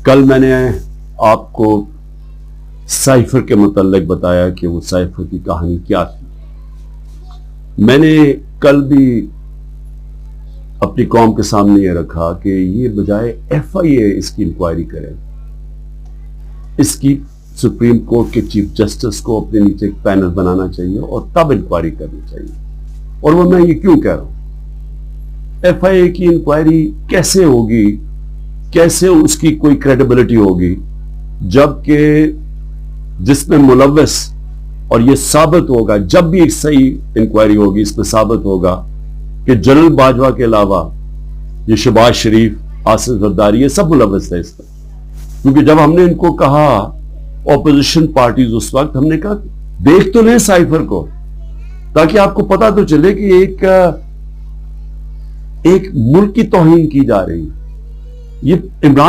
کل میں نے آپ کو سائفر کے متعلق بتایا کہ وہ سائفر کی کہانی کیا تھی. میں نے کل بھی اپنی قوم کے سامنے یہ رکھا کہ یہ بجائے ایف آئی اے اس کی انکوائری کرے, اس کی سپریم کورٹ کے چیف جسٹس کو اپنے نیچے ایک پینل بنانا چاہیے اور تب انکوائری کرنی چاہیے. اور وہ میں یہ کیوں کہہ رہا ہوں, ایف آئی اے کی انکوائری کیسے ہوگی, کیسے اس کی کوئی کریڈیبلٹی ہوگی جبکہ جس میں ملوث, اور یہ ثابت ہوگا جب بھی ایک صحیح انکوائری ہوگی اس میں ثابت ہوگا کہ جنرل باجوہ کے علاوہ یہ شہباز شریف, آصف زرداری, یہ سب ملوث تھے اس میں. کیونکہ جب ہم نے ان کو کہا اپوزیشن پارٹیز, اس وقت ہم نے کہا دیکھ تو لیں سائفر کو تاکہ آپ کو پتا تو چلے کہ ایک ملک کی توہین کی جا رہی ہے. یہ عمران